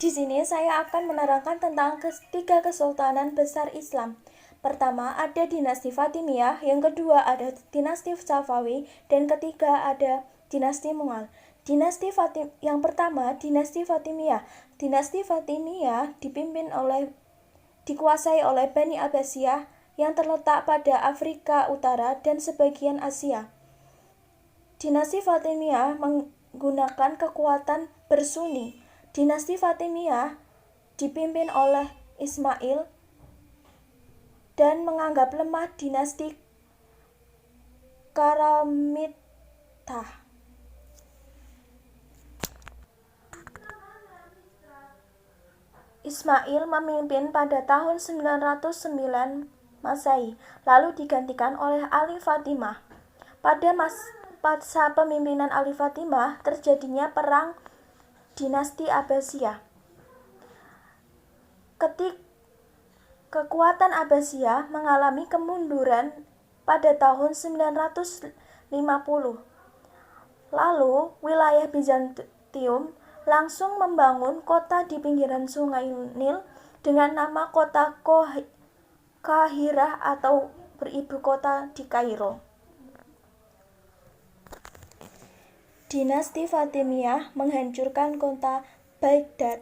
Di sini saya akan menerangkan tentang ketiga kesultanan besar Islam. Pertama ada dinasti Fatimiyah, yang kedua ada dinasti Safawi, dan ketiga ada dinasti Mughal. Yang pertama, dinasti Fatimiyah. Dinasti Fatimiyah dikuasai oleh Bani Abbasiyah yang terletak pada Afrika Utara dan sebagian Asia. Dinasti Fatimiyah menggunakan kekuatan bersuni. Dinasti Fatimiyah dipimpin oleh Ismail dan menganggap lemah dinasti Karamitah. Ismail memimpin pada tahun 909 Masehi, lalu digantikan oleh Ali Fatimah. Pada masa pemimpinan Ali Fatimah terjadinya perang dinasti Abbasiyah. Kekuatan Abbasiyah mengalami kemunduran pada tahun 950. Lalu wilayah Bizantium langsung membangun kota di pinggiran sungai Nil dengan nama kota Qahirah atau beribu kota di Kairo. Dinasti Fatimiyah menghancurkan kota Baghdad,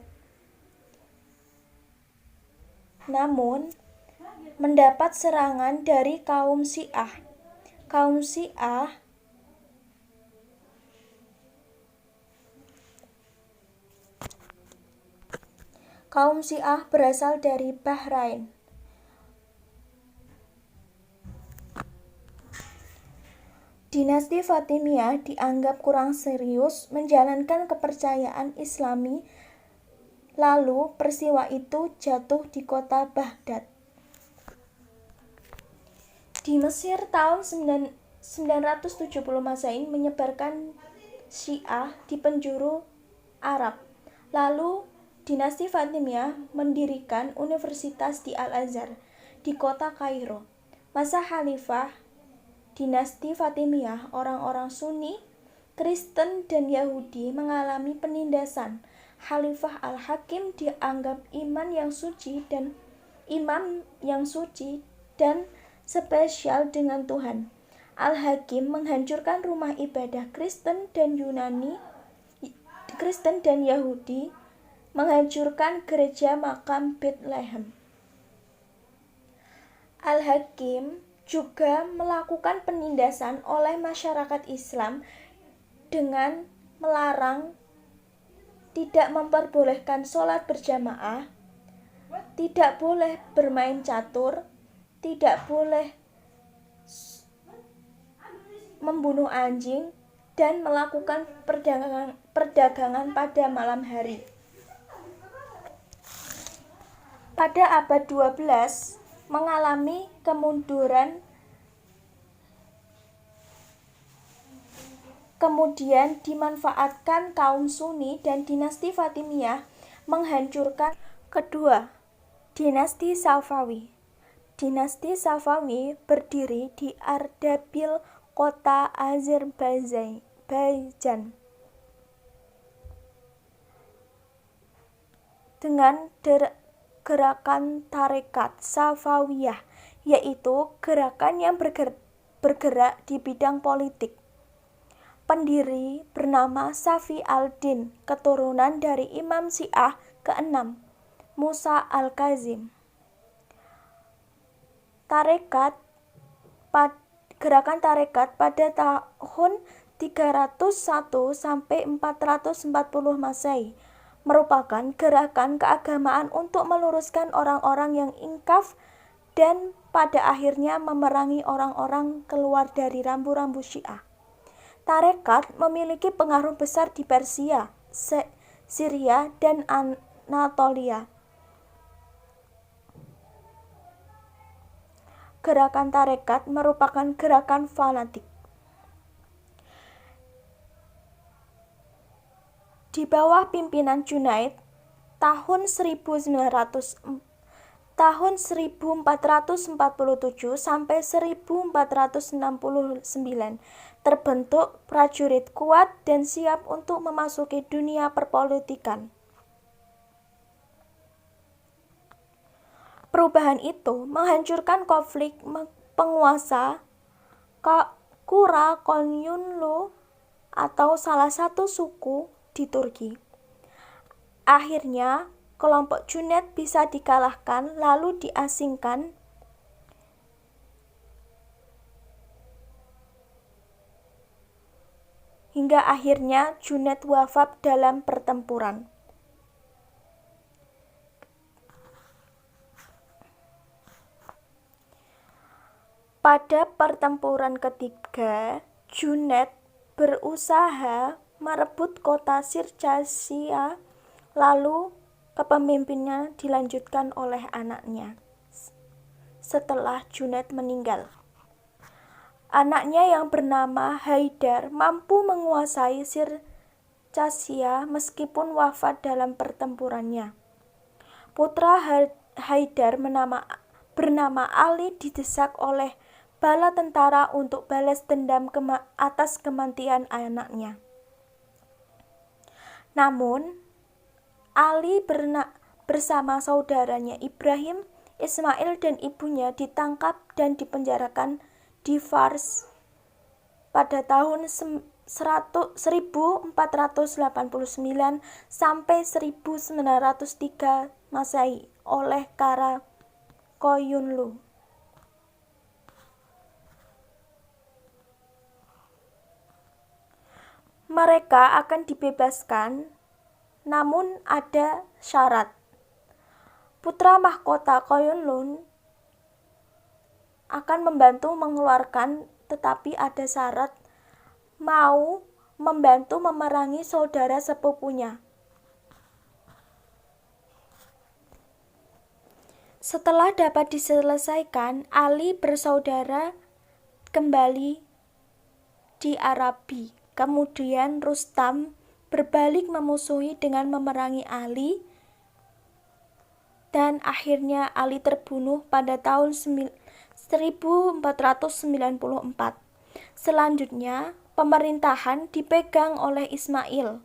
namun mendapat serangan dari kaum Syiah. Kaum Syiah berasal dari Bahrain. Dinasti Fatimiyah dianggap kurang serius menjalankan kepercayaan Islami, lalu peristiwa itu jatuh di kota Baghdad. Di Mesir tahun 970 Masehi menyebarkan Syiah di penjuru Arab. Lalu dinasti Fatimiyah mendirikan universitas di Al-Azhar di kota Kairo. Masa khalifah dinasti Fatimiyah, orang-orang Sunni, Kristen, dan Yahudi mengalami penindasan. Khalifah Al-Hakim dianggap imam yang suci dan spesial dengan Tuhan. Al-Hakim menghancurkan rumah ibadah Kristen dan Yahudi, menghancurkan gereja makam Bethlehem. Al-Hakim juga melakukan penindasan oleh masyarakat Islam dengan melarang, tidak memperbolehkan sholat berjamaah, tidak boleh bermain catur, tidak boleh membunuh anjing, dan melakukan perdagangan pada malam hari. Pada abad 12 mengalami kemunduran, kemudian dimanfaatkan kaum Sunni dan dinasti Fatimiyah menghancurkan. Kedua, dinasti Safawi. Dinasti Safawi berdiri di Ardabil, kota Azerbaijan. Dengan gerakan tarekat Safawiyah, yaitu gerakan yang bergerak di bidang politik. Pendiri bernama Safi al-Din, keturunan dari Imam Syiah ke-6, Musa al-Kazim. Gerakan tarekat pada tahun 301 sampai 440 Masehi merupakan gerakan keagamaan untuk meluruskan orang-orang yang ingkaf dan pada akhirnya memerangi orang-orang keluar dari rambu-rambu Syiah. Tarekat memiliki pengaruh besar di Persia, Syria, dan Anatolia. Gerakan tarekat merupakan gerakan fanatik. Di bawah pimpinan Junaid, tahun 1447 sampai 1469 terbentuk prajurit kuat dan siap untuk memasuki dunia perpolitikan. Perubahan itu menghancurkan konflik penguasa Kura Konyunlu atau salah satu suku di Turki. Akhirnya, kelompok Junet bisa dikalahkan lalu diasingkan hingga akhirnya Junet wafat dalam pertempuran. Pada pertempuran ketiga, Junet berusaha merebut kota Circassia, lalu kepemimpinannya dilanjutkan oleh anaknya. Setelah Junet meninggal, anaknya yang bernama Haidar mampu menguasai Circassia meskipun wafat dalam pertempurannya. Putra Haidar bernama Ali didesak oleh bala tentara untuk balas dendam atas kematian anaknya. Namun, Ali bersama saudaranya Ibrahim, Ismail dan ibunya ditangkap dan dipenjarakan di Fars pada tahun 1489 sampai 1903 Masehi oleh Kara Koyunlu. Mereka akan dibebaskan, namun ada syarat. Putra mahkota Koyunlu akan membantu mengeluarkan, tetapi ada syarat mau membantu memerangi saudara sepupunya. Setelah dapat diselesaikan, Ali bersaudara kembali di Arabi. Kemudian Rustam berbalik memusuhi dengan memerangi Ali, dan akhirnya Ali terbunuh pada tahun 1494. Selanjutnya, pemerintahan dipegang oleh Ismail.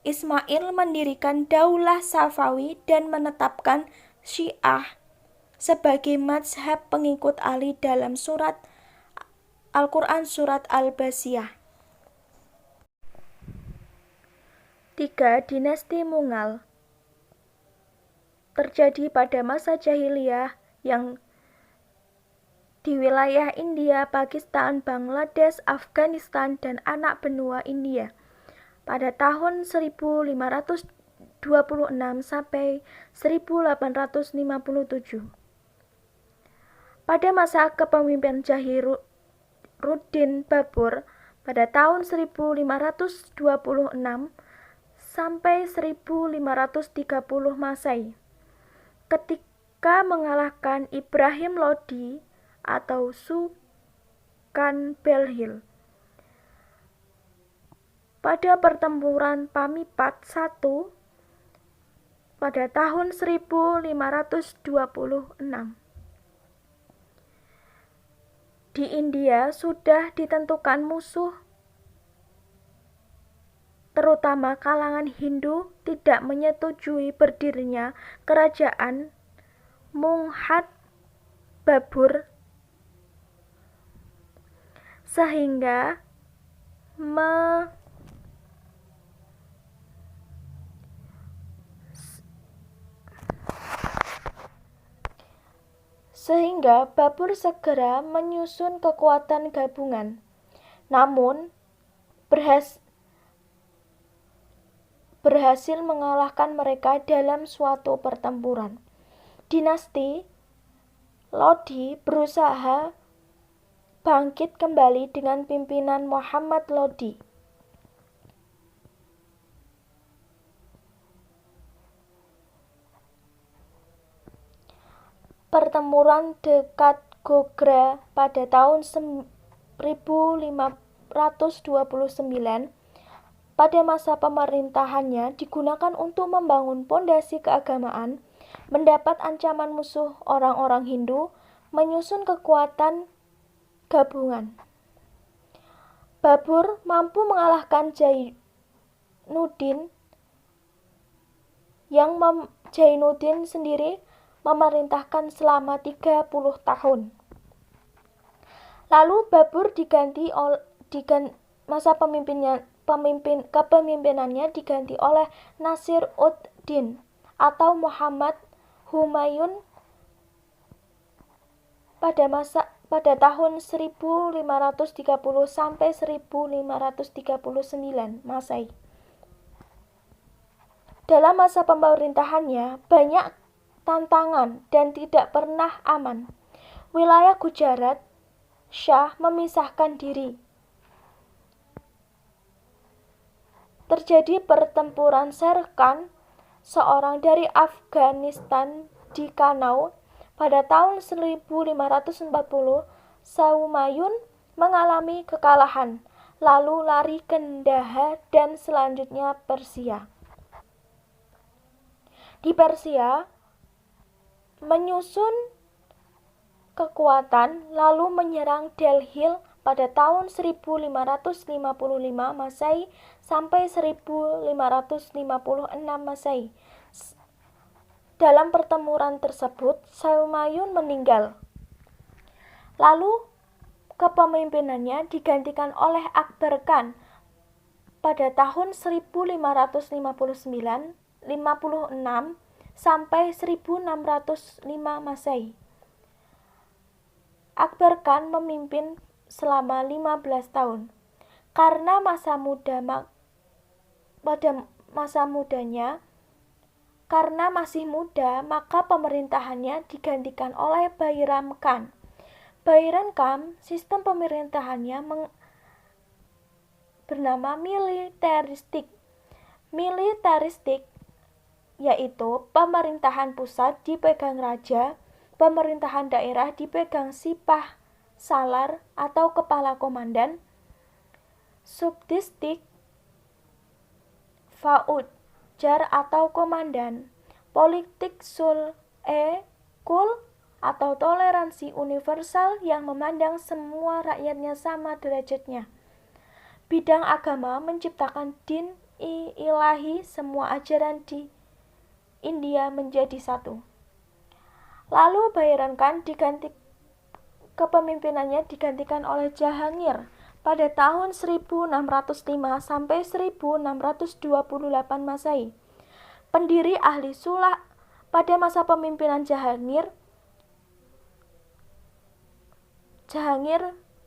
Ismail mendirikan Daulah Safawi dan menetapkan Syiah sebagai mazhab pengikut Ali dalam surat Al-Quran surat Al-Basiyah. 3. Dinasti Mughal terjadi pada masa jahiliyah yang di wilayah India, Pakistan, Bangladesh, Afghanistan, dan anak benua India pada tahun 1526 sampai 1857. Pada masa kepemimpinan Jahiruddin Babur pada tahun 1526 sampai 1530 Masehi, ketika mengalahkan Ibrahim Lodi atau Sultan Belhil pada pertempuran Panipat I pada tahun 1526. Di India sudah ditentukan musuh, terutama kalangan Hindu, tidak menyetujui berdirinya kerajaan Mughal Babur, sehingga Babur segera menyusun kekuatan gabungan, namun berhasil mengalahkan mereka dalam suatu pertempuran. Dinasti Lodi berusaha bangkit kembali dengan pimpinan Muhammad Lodi. Pertempuran dekat Gogra pada tahun 1529 pada masa pemerintahannya digunakan untuk membangun pondasi keagamaan, mendapat ancaman musuh orang-orang Hindu, menyusun kekuatan gabungan. Babur mampu mengalahkan Jainuddin Jainuddin sendiri memerintahkan selama 30 tahun. Lalu Babur masa kepemimpinannya diganti oleh Nasir ud-Din atau Muhammad Humayun pada tahun 1530 sampai 1539 Masehi. Dalam masa pemerintahannya banyak tantangan dan tidak pernah aman. Wilayah Gujarat, Shah memisahkan diri. Terjadi pertempuran Sher Khan, seorang dari Afghanistan di Kanau. Pada tahun 1540, Humayun mengalami kekalahan, lalu lari ke Kandahar dan selanjutnya Persia. Di Persia, menyusun kekuatan lalu menyerang Delhi pada tahun 1555 Masehi sampai 1556 Masehi. Dalam pertempuran tersebut, Humayun meninggal. Lalu kepemimpinannya digantikan oleh Akbar Khan pada tahun 1556 sampai 1605 Masehi. Akbar Khan memimpin selama 15 tahun. Karena masih muda, maka pemerintahannya digantikan oleh Bairam Khan. Bairam Khan, sistem pemerintahannya bernama militeristik. Militeristik yaitu pemerintahan pusat dipegang raja, pemerintahan daerah dipegang sipah salar atau kepala komandan, subdistik, faujar atau komandan, politik kul atau toleransi universal yang memandang semua rakyatnya sama derajatnya. Bidang agama menciptakan din ilahi, semua ajaran di India menjadi satu. Lalu Bairam Khan kepemimpinannya digantikan oleh Jahangir pada tahun 1605 sampai 1628 Masehi. Pendiri ahli sulah pada masa pemimpinan Jahangir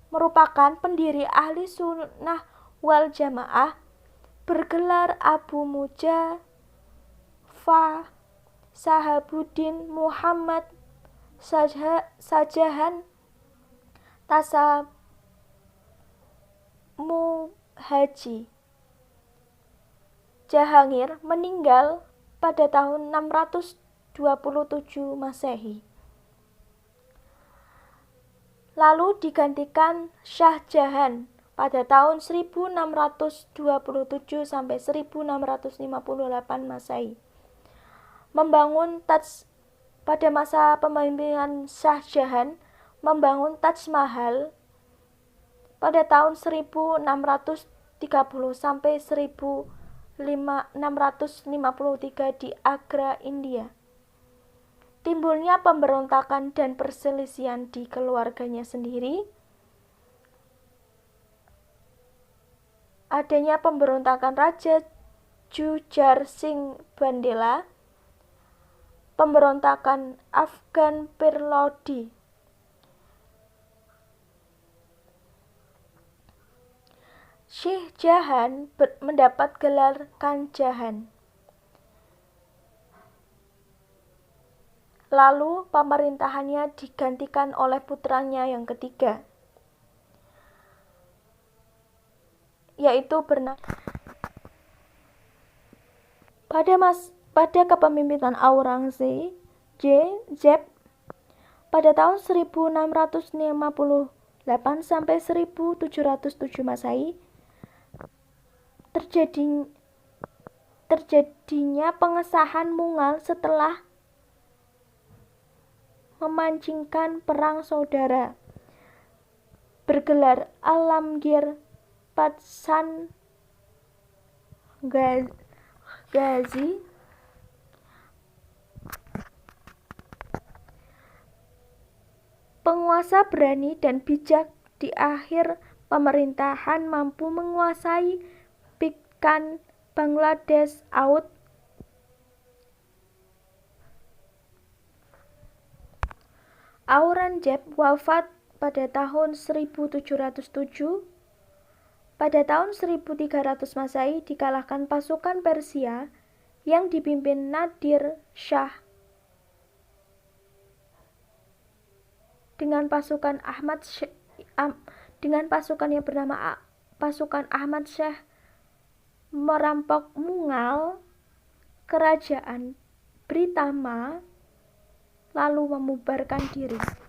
merupakan pendiri ahli sunnah wal jamaah, bergelar Abu Sahabuddin Muhammad Sajahan Tasamuhaji. Jahangir meninggal pada tahun 627 Masehi. Lalu digantikan Shah Jahan pada tahun 1627 sampai 1658 Masehi. Pada masa pemimpinan Shah Jahan membangun Taj Mahal pada tahun 1630 sampai 1653 di Agra, India. Timbulnya pemberontakan dan perselisihan di keluarganya sendiri. Adanya pemberontakan Raja Jujar Singh Bandela, pemberontakan Afghan Pir Lodi. Syekh Jahan mendapat gelar Khan Jahan. Lalu pemerintahannya digantikan oleh putranya yang ketiga, yaitu bernama pada kepemimpinan Aurangzeb pada tahun 1658 sampai 1707 Masehi. Terjadinya pengesahan Mughal setelah memancingkan perang saudara, bergelar Alamgir Patsan Ghazi. Penguasa berani dan bijak di akhir pemerintahan mampu menguasai Pikkan Bangladesh. Aurangzeb wafat pada tahun 1707. Pada tahun 1300 Masehi dikalahkan pasukan Persia yang dipimpin Nadir Shah dengan pasukan yang bernama pasukan Ahmad Shah merampok Mughal kerajaan Britama lalu membubarkan diri.